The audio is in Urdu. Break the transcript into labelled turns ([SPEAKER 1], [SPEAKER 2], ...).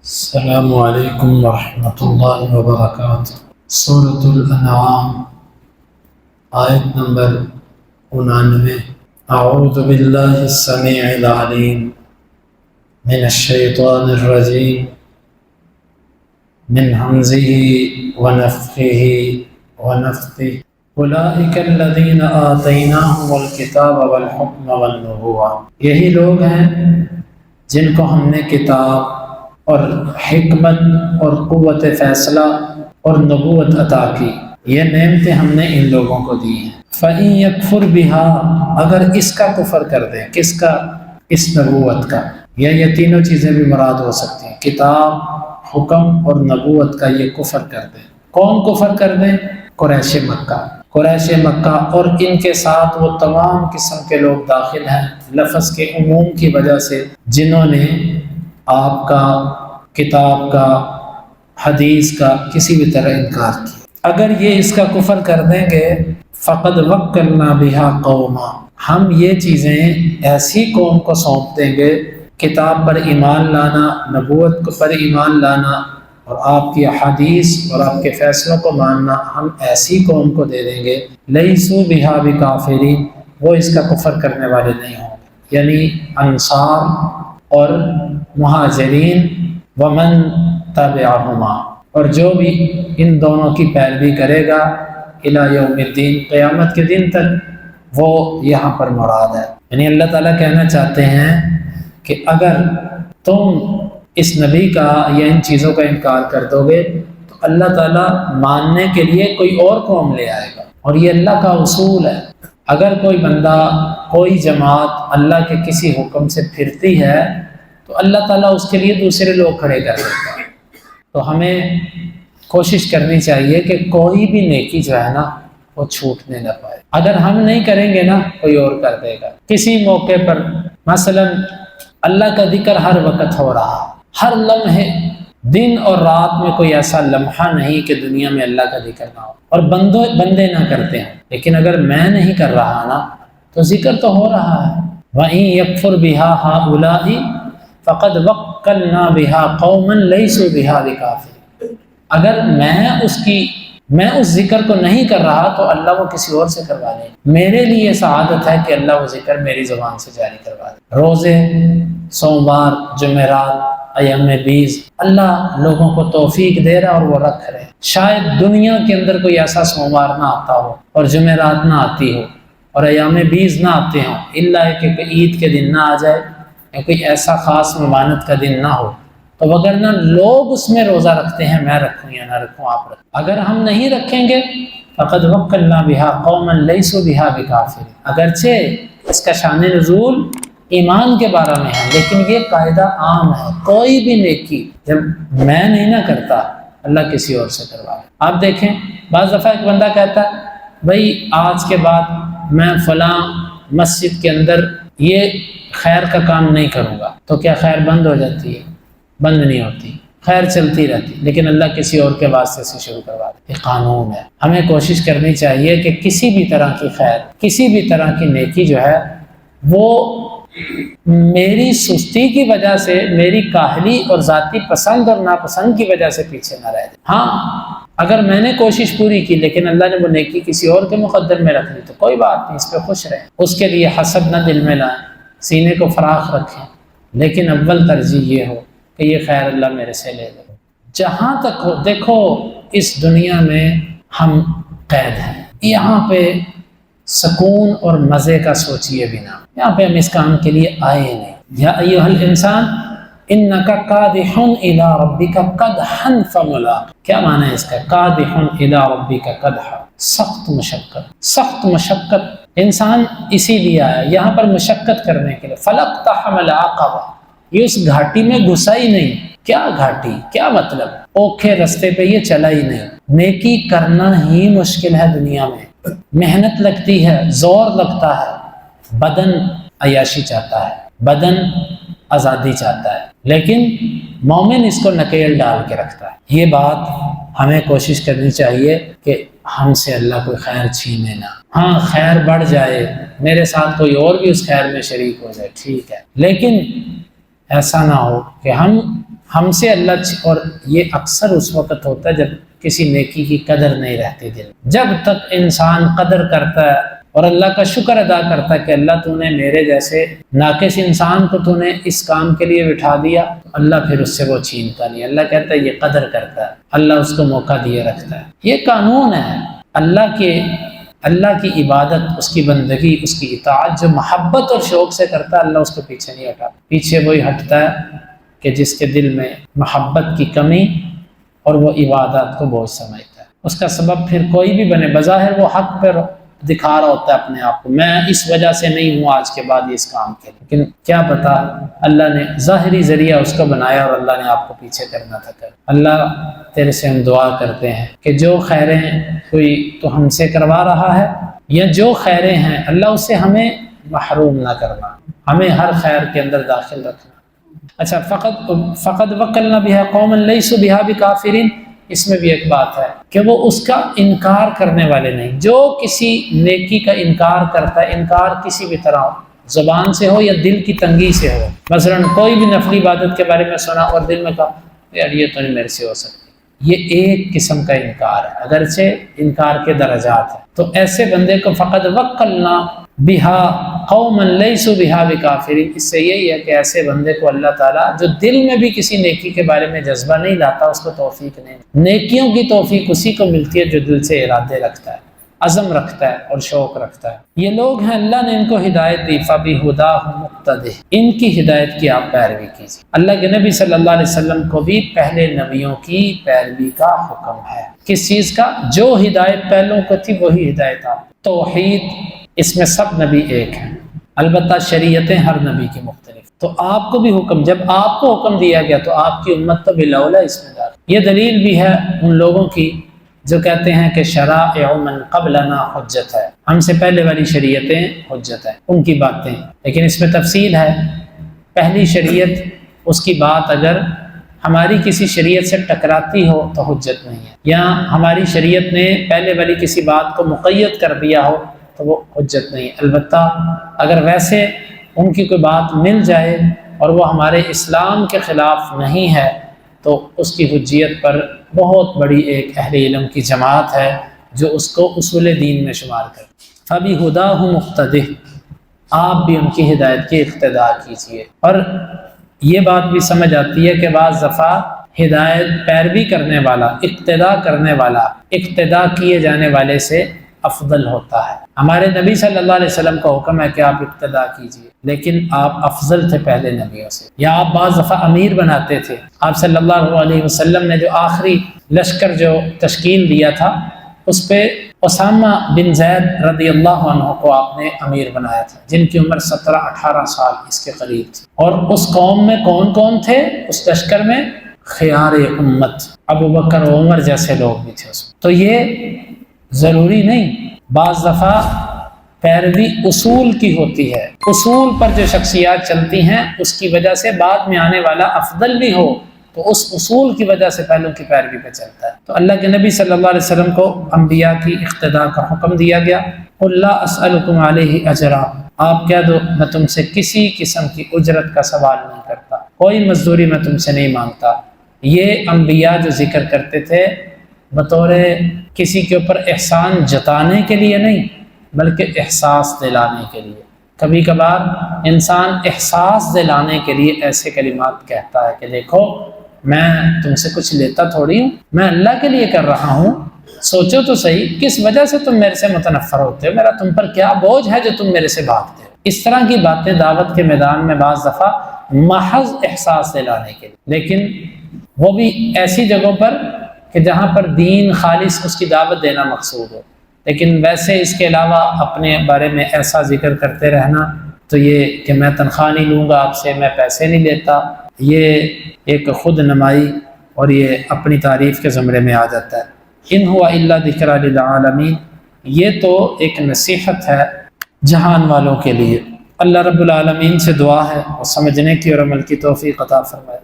[SPEAKER 1] السلام علیکم ورحمۃ اللہ وبرکاتہ۔ سورۃ الانعام آیت نمبر 99۔ اعوذ باللہ السمیع العلیم من الشیطان الرجیم من ہمزہ ونفخہ ونفثہ۔ اولئک الذین آتیناہم الکتاب والحکم والنبوۃ۔ یہی لوگ ہیں جن کو ہم نے کتاب اور حکمت اور قوت فیصلہ اور نبوت عطا کی، یہ نعمتیں ہم نے ان لوگوں کو دی ہیں۔ فَإِن يَكْفُرْ بِهَا، اگر اس کا کفر کر دیں، کس کا؟ اس نبوت کا، یا یہ تینوں چیزیں بھی مراد ہو سکتی ہیں، کتاب، حکم اور نبوت کا یہ کفر کر دیں۔ کون کفر کر دیں؟ قریش مکہ۔ قریش مکہ اور ان کے ساتھ وہ تمام قسم کے لوگ داخل ہیں لفظ کے عموم کی وجہ سے، جنہوں نے آپ کا، کتاب کا، حدیث کا کسی بھی طرح انکار کیا۔ اگر یہ اس کا کفر کر دیں گے، فقد وکلنا بہا قوما، ہم یہ چیزیں ایسی قوم کو سونپ دیں گے، کتاب پر ایمان لانا، نبوت پر ایمان لانا اور آپ کی احادیث اور آپ کے فیصلوں کو ماننا، ہم ایسی قوم کو دے دیں گے لیسوا بہا بکافرین، وہ اس کا کفر کرنے والے نہیں ہوں گے، یعنی انصار اور مہاجرین ومن تبعہما، اور جو بھی ان دونوں کی پیروی کرے گا الی یوم الدین، قیامت کے دن تک، وہ یہاں پر مراد ہے۔ یعنی اللہ تعالیٰ کہنا چاہتے ہیں کہ اگر تم اس نبی کا یا ان چیزوں کا انکار کر دو گے تو اللہ تعالیٰ ماننے کے لیے کوئی اور قوم لے آئے گا، اور یہ اللہ کا اصول ہے۔ اگر کوئی بندہ، کوئی جماعت اللہ کے کسی حکم سے پھرتی ہے تو اللہ تعالیٰ اس کے لیے دوسرے لوگ کھڑے کر دیتا ہے۔ تو ہمیں کوشش کرنی چاہیے کہ کوئی بھی نیکی جو ہے نا وہ چھوٹنے نہ پائے۔ اگر ہم نہیں کریں گے نا، کوئی اور کر دے گا۔ کسی موقع پر مثلا اللہ کا ذکر ہر وقت ہو رہا، ہر لمحے، دن اور رات میں کوئی ایسا لمحہ نہیں کہ دنیا میں اللہ کا ذکر نہ ہو اور بندے نہ کرتے ہیں، لیکن اگر میں نہیں کر رہا نا تو ذکر تو ہو رہا ہے۔ وَإِن يَكْفُرْ بِهَا هَؤُلَاءِ فَقَدْ وَكَّلْنَا بِهَا قَوْمًا لَيْسُوا بِهَا بِكَافِرِينَ، اگر میں اس ذکر کو نہیں کر رہا تو اللہ وہ کسی اور سے کروا لے۔ میرے لیے سعادت ہے کہ اللہ وہ ذکر میری زبان سے جاری کروا دے۔ روزے، سوموار، جمعرات، ایام 20 اللہ لوگوں کو توفیق دے رہا اور وہ رکھ رہے۔ شاید دنیا کے اندر کوئی ایسا سوموار نہ آتا ہو اور جمعرات نہ آتی ہو اور ایام 20 نہ آتے ہوں، الا کہ عید کے دن نہ آ جائے یا کوئی ایسا خاص ممانت کا دن نہ ہو، تو وگرنہ لوگ اس میں روزہ رکھتے ہیں، میں رکھوں یا نہ رکھوں، آپ رکھیں۔ اگر ہم نہیں رکھیں گے فقد وکلنا بہا قوما لیسوا بہا بکافرین، اگرچہ اس کا شان نزول ایمان کے بارے میں ہے، لیکن یہ قاعدہ عام ہے، کوئی بھی نیکی جب میں نہیں نہ کرتا اللہ کسی اور سے کروا لے۔ آپ دیکھیں بعض دفعہ ایک بندہ کہتا ہے بھائی آج کے بعد میں فلاں مسجد کے اندر یہ خیر کا کام نہیں کروں گا، تو کیا خیر بند ہو جاتی ہے؟ بند نہیں ہوتی، خیر چلتی رہتی، لیکن اللہ کسی اور کے واسطے سے شروع کروا دے۔ یہ قانون ہے۔ ہمیں کوشش کرنی چاہیے کہ کسی بھی طرح کی خیر، کسی بھی طرح کی نیکی جو ہے وہ میری سستی کی وجہ سے، میری کاہلی اور ذاتی پسند اور ناپسند کی وجہ سے پیچھے نہ رہ جائے۔ ہاں اگر میں نے کوشش پوری کی لیکن اللہ نے وہ نیکی کسی اور کے مقدر میں رکھ لی تو کوئی بات نہیں، اس پہ خوش رہیں، اس کے لیے حسد نہ دل میں لائیں، سینے کو فراخ رکھیں، لیکن اول ترجیح یہ ہو کہ یہ خیر اللہ میرے سے لے لے۔ جہاں تک ہو، دیکھو اس دنیا میں ہم قید ہیں، یہاں پہ سکون اور مزے کا سوچیے بھی نہ، یہاں پہ ہم اس کام کے لیے آئے نہیں۔ یا ایھا الانسان انک قادح الی ربک قدحا فملاق، کیا معنی ہے اس کا؟ قادح الی ربک قدحا، سخت مشقت، سخت مشقت انسان اسی لیے آیا یہاں پر مشقت کرنے کے لیے۔ فلاقتحم العقبہ، یہ اس گھاٹی میں گھسا ہی نہیں۔ کیا گھاٹی؟ کیا مطلب؟ اوکھے رستے پہ یہ چلا ہی نہیں۔ نیکی کرنا ہی مشکل ہے دنیا میں، محنت لگتی ہے، زور لگتا ہے، بدن عیاشی چاہتا ہے، بدن آزادی چاہتا ہے، لیکن مومن اس کو نکیل ڈال کے رکھتا ہے۔ یہ بات ہمیں کوشش کرنی چاہیے کہ ہم سے اللہ کوئی خیر چھینے نہ۔ ہاں خیر بڑھ جائے، میرے ساتھ کوئی اور بھی اس خیر میں شریک ہو جائے، ٹھیک ہے، لیکن ایسا نہ ہو کہ ہم سے اللہ اور یہ اکثر اس وقت ہوتا ہے جب کسی نیکی کی قدر نہیں رہتی دل. جب تک انسان قدر کرتا ہے اور اللہ کا شکر ادا کرتا ہے کہ اللہ تو نے میرے جیسے ناقص انسان کو تو نے اس کام کے لیے بٹھا دیا، اللہ پھر اس سے وہ چھینتا نہیں. اللہ کہتا ہے یہ قدر کرتا ہے، اللہ اس کو موقع دیے رکھتا ہے. یہ قانون ہے اللہ کی عبادت، اس کی بندگی، اس کی اطاعت جو محبت اور شوق سے کرتا ہے، اللہ اس کو پیچھے نہیں ہٹاتا. پیچھے وہی ہٹتا ہے کہ جس کے دل میں محبت کی کمی اور وہ عبادات کو بوجھ سمجھتا ہے. اس کا سبب پھر کوئی بھی بنے، بظاہر وہ حق پر دکھا رہا ہوتا ہے اپنے آپ کو، میں اس وجہ سے نہیں ہوں آج کے بعد اس کام کے، لیکن کیا پتا اللہ نے ظاہری ذریعہ اس کو بنایا اور اللہ نے آپ کو پیچھے کرنا تھا. اللہ تیرے سے ہم دعا کرتے ہیں کہ جو خیریں کوئی تو ہم سے کروا رہا ہے یا جو خیریں ہیں اللہ اس سے ہمیں محروم نہ کرنا، ہمیں ہر خیر کے اندر داخل رکھنا. اچھا، فقد وکلنا بها قوما لیسوا بها بکافرین، اس میں بھی ایک بات ہے کہ وہ اس کا انکار کرنے والے نہیں. جو کسی نیکی کا انکار کرتا ہے، انکار کسی بھی طرح ہو، زبان سے ہو یا دل کی تنگی سے ہو، مثلا کوئی بھی نفلی عبادت کے بارے میں سنا اور دل میں کہا یار یہ تو نہیں میرے سے ہو سکتی، یہ ایک قسم کا انکار ہے، اگرچہ انکار کے درجات ہیں. تو ایسے بندے کو فقد وکلنا بہا قوما لیسوا بہا بکافرین، اس سے یہی ہے کہ ایسے بندے کو اللہ تعالیٰ جو دل میں بھی کسی نیکی کے بارے میں جذبہ نہیں لاتا، اس کو توفیق نہیں. نیکیوں کی توفیق اسی کو ملتی ہے جو دل سے ارادے رکھتا ہے، عزم رکھتا ہے اور شوق رکھتا ہے. یہ لوگ ہیں اللہ نے ان کو ہدایت دی، فَبِهُدَاهُ مُقْتَدِهْ، ان کی ہدایت کی آپ پیروی کیجیے. اللہ کے نبی صلی اللہ علیہ وسلم کو بھی پہلے نبیوں کی پیروی کا حکم ہے. کس چیز کا؟ جو ہدایت پہلوں کو تھی وہی ہدایت آپ. توحید، اس میں سب نبی ایک ہیں، البتہ شریعتیں ہر نبی کی مختلف. تو آپ کو بھی حکم، جب آپ کو حکم دیا گیا تو آپ کی امت تو بالاولیٰ اس میں داخل. یہ دلیل بھی ہے ان لوگوں کی جو کہتے ہیں کہ شرائع من قبلنا حجت ہے، ہم سے پہلے والی شریعتیں حجت ہے، ان کی باتیں. لیکن اس میں تفصیل ہے. پہلی شریعت، اس کی بات اگر ہماری کسی شریعت سے ٹکراتی ہو تو حجت نہیں ہے، یا ہماری شریعت نے پہلے والی کسی بات کو مقید کر دیا ہو تو وہ حجت نہیں. البتہ اگر ویسے ان کی کوئی بات مل جائے اور وہ ہمارے اسلام کے خلاف نہیں ہے تو اس کی حجیت پر بہت بڑی ایک اہل علم کی جماعت ہے جو اس کو اصول دین میں شمار کرے. فَبِهُدَاهُ مُقْتَدِهْ، آپ بھی ان کی ہدایت کی اقتداء کیجیے. اور یہ بات بھی سمجھ آتی ہے کہ بعض دفعہ ہدایت پیروی کرنے والا، اقتداء کرنے والا، اقتداء کیے جانے والے سے افضل ہوتا ہے. ہمارے نبی صلی اللہ علیہ وسلم کا حکم ہے کہ آپ اقتداء کیجیے، لیکن آپ افضل تھے پہلے نبیوں سے. یا آپ بعض دفعہ امیر بناتے تھے. آپ صلی اللہ علیہ وسلم نے جو آخری لشکر جو تشکیل دیا تھا اس پہ اسامہ بن زید رضی اللہ عنہ کو آپ نے امیر بنایا تھا، جن کی عمر 17-18 سال اس کے قریب تھی. اور اس قوم میں کون کون تھے اس لشکر میں؟ خیار امت، ابو بکر و عمر جیسے لوگ بھی تھے اس میں. تو یہ ضروری نہیں، بعض دفعہ پیروی اصول کی ہوتی ہے. اصول پر جو شخصیات چلتی ہیں اس کی وجہ سے بعد میں آنے والا افضل بھی ہو تو اس اصول کی وجہ سے پہلوں کی پیروی پہ چلتا ہے. تو اللہ کے نبی صلی اللہ علیہ وسلم کو انبیاء کی اقتداء کا حکم دیا گیا. قُلْ لَا أَسْأَلُكُمْ عَلَيْهِ أَجْرًا، آپ کہہ دو میں تم سے کسی قسم کی اجرت کا سوال نہیں کرتا، کوئی مزدوری میں تم سے نہیں مانگتا. یہ انبیاء جو ذکر کرتے تھے بطور کسی کے اوپر احسان جتانے کے لیے نہیں بلکہ احساس دلانے کے لیے. کبھی کبھار انسان احساس دلانے کے لیے ایسے کلمات کہتا ہے کہ دیکھو میں تم سے کچھ لیتا تھوڑی ہوں، میں اللہ کے لیے کر رہا ہوں. سوچو تو صحیح کس وجہ سے تم میرے سے متنفر ہوتے ہو، میرا تم پر کیا بوجھ ہے جو تم میرے سے بھاگتے ہو. اس طرح کی باتیں دعوت کے میدان میں بعض دفعہ محض احساس دلانے کے لیے، لیکن وہ بھی ایسی جگہوں پر کہ جہاں پر دین خالص اس کی دعوت دینا مقصود ہو. لیکن ویسے اس کے علاوہ اپنے بارے میں ایسا ذکر کرتے رہنا تو یہ کہ میں تنخواہ نہیں لوں گا آپ سے، میں پیسے نہیں لیتا، یہ ایک خود نمائی اور یہ اپنی تعریف کے زمرے میں آ جاتا ہے. ان ہوا الا ذکر للعالمین، یہ تو ایک نصیحت ہے جہان والوں کے لیے. اللہ رب العالمین سے دعا ہے اور سمجھنے کی اور عمل کی توفیق عطا فرمائے.